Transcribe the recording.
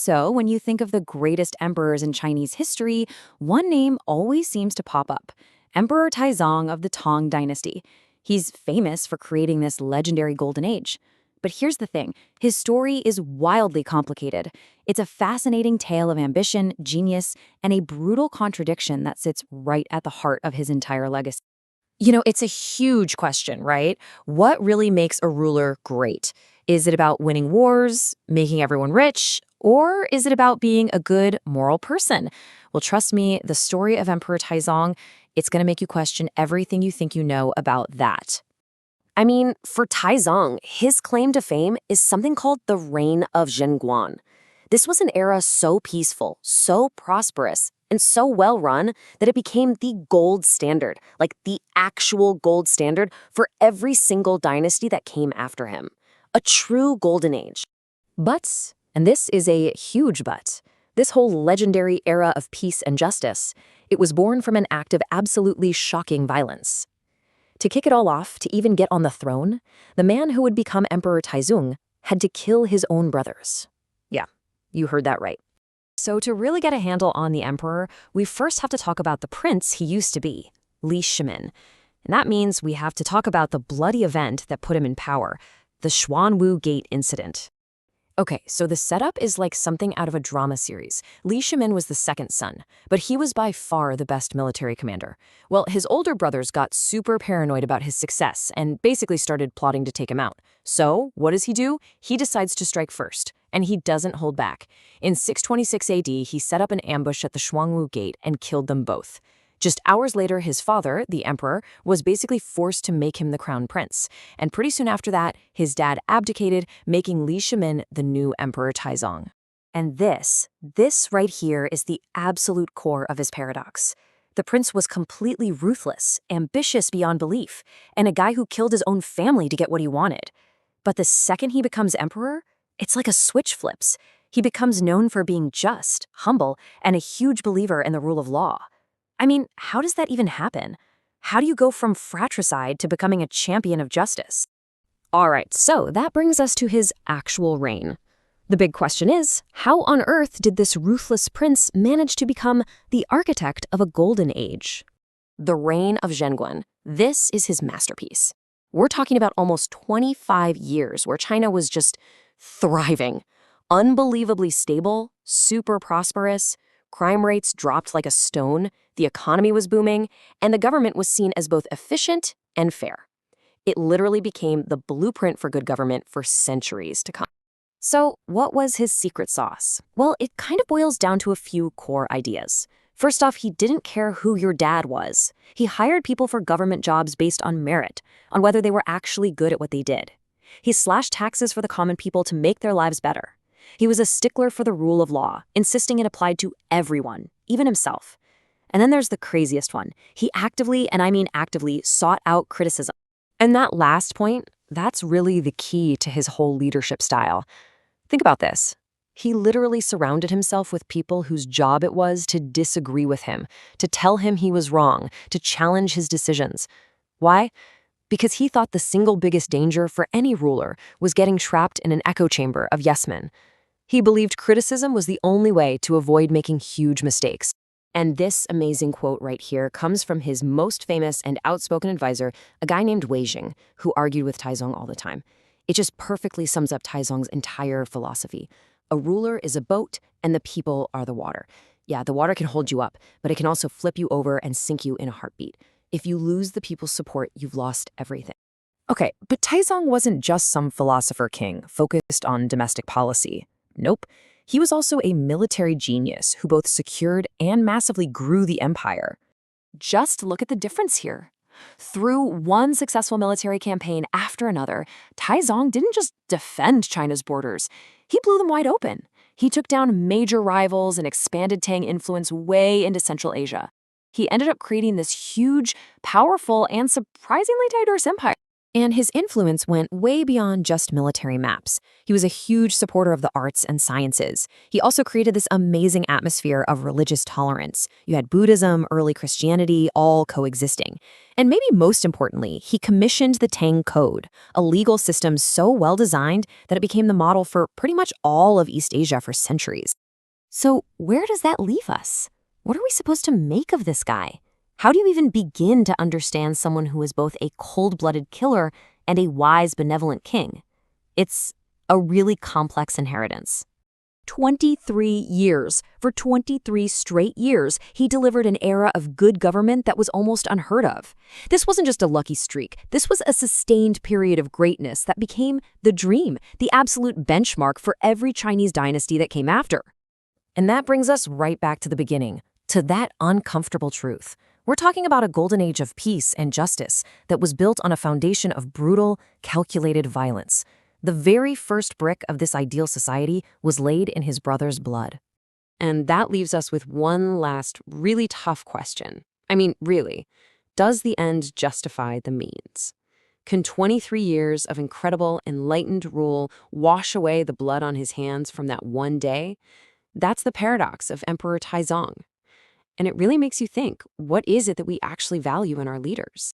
So, when you think of the greatest emperors in Chinese history, one name always seems to pop up: Emperor Taizong of the Tang Dynasty. He's famous for creating this legendary golden age. But here's the thing: his story is wildly complicated. It's a fascinating tale of ambition, genius, and a brutal contradiction that sits right at the heart of his entire legacy. It's a huge question, right? What really makes a ruler great? Is it about winning wars, making everyone rich, or is it about being a good moral person? Well, trust me, the story of Emperor Taizong, it's going to make you question everything you think you know about that. I mean, for Taizong, his claim to fame is something called the Reign of Zhenguan. This was an era so peaceful, so prosperous, and so well run that it became the gold standard, like the actual gold standard for every single dynasty that came after him. A true golden age. But, and this is a huge but, this whole legendary era of peace and justice, it was born from an act of absolutely shocking violence. To kick it all off, to even get on the throne, the man who would become Emperor Taizong had to kill his own brothers. Yeah, you heard that right. So to really get a handle on the emperor, we first have to talk about the prince he used to be, Li Shimin. And that means we have to talk about the bloody event that put him in power, the Xuanwu Gate incident. Okay, so the setup is like something out of a drama series. Li Shimin was the second son, but he was by far the best military commander. Well, his older brothers got super paranoid about his success and basically started plotting to take him out. So, what does he do? He decides to strike first, and he doesn't hold back. In 626 AD, he set up an ambush at the Xuanwu Gate and killed them both. Just hours later, his father, the emperor, was basically forced to make him the crown prince. And pretty soon after that, his dad abdicated, making Li Shimin the new Emperor Taizong. And this right here is the absolute core of his paradox. The prince was completely ruthless, ambitious beyond belief, and a guy who killed his own family to get what he wanted. But the second he becomes emperor, it's like a switch flips. He becomes known for being just, humble, and a huge believer in the rule of law. I mean, how does that even happen? How do you go from fratricide to becoming a champion of justice? All right, so that brings us to his actual reign. The big question is, how on earth did this ruthless prince manage to become the architect of a golden age? The Reign of Zhenguan. This is his masterpiece. We're talking about almost 25 years where China was just thriving. Unbelievably stable, super prosperous, crime rates dropped like a stone, the economy was booming, and the government was seen as both efficient and fair. It literally became the blueprint for good government for centuries to come. So, what was his secret sauce? Well, it kind of boils down to a few core ideas. First off, he didn't care who your dad was. He hired people for government jobs based on merit, on whether they were actually good at what they did. He slashed taxes for the common people to make their lives better. He was a stickler for the rule of law, insisting it applied to everyone, even himself. And then there's the craziest one. He actively, and I mean actively, sought out criticism. And that last point, that's really the key to his whole leadership style. Think about this. He literally surrounded himself with people whose job it was to disagree with him, to tell him he was wrong, to challenge his decisions. Why? Because he thought the single biggest danger for any ruler was getting trapped in an echo chamber of yes men. He believed criticism was the only way to avoid making huge mistakes. And this amazing quote right here comes from his most famous and outspoken advisor, a guy named Wei Jing, who argued with Taizong all the time. It just perfectly sums up Taizong's entire philosophy. A ruler is a boat, and the people are the water. Yeah, the water can hold you up, but it can also flip you over and sink you in a heartbeat. If you lose the people's support, you've lost everything. Okay, but Taizong wasn't just some philosopher king focused on domestic policy. Nope. He was also a military genius who both secured and massively grew the empire. Just look at the difference here. Through one successful military campaign after another, Taizong didn't just defend China's borders. He blew them wide open. He took down major rivals and expanded Tang influence way into Central Asia. He ended up creating this huge, powerful, and surprisingly diverse empire. And his influence went way beyond just military maps. He was a huge supporter of the arts and sciences. He also created this amazing atmosphere of religious tolerance. You had Buddhism, early Christianity, all coexisting. And maybe most importantly, he commissioned the Tang Code, a legal system so well designed that it became the model for pretty much all of East Asia for centuries. So where does that leave us? What are we supposed to make of this guy? How do you even begin to understand someone who is both a cold-blooded killer and a wise, benevolent king? It's a really complex inheritance. 23 years. For 23 straight years, he delivered an era of good government that was almost unheard of. This wasn't just a lucky streak. This was a sustained period of greatness that became the dream, the absolute benchmark for every Chinese dynasty that came after. And that brings us right back to the beginning, to that uncomfortable truth. We're talking about a golden age of peace and justice that was built on a foundation of brutal, calculated violence. The very first brick of this ideal society was laid in his brother's blood. And that leaves us with one last really tough question. I mean, really, does the end justify the means? Can 23 years of incredible, enlightened rule wash away the blood on his hands from that one day? That's the paradox of Emperor Taizong. And it really makes you think, what is it that we actually value in our leaders?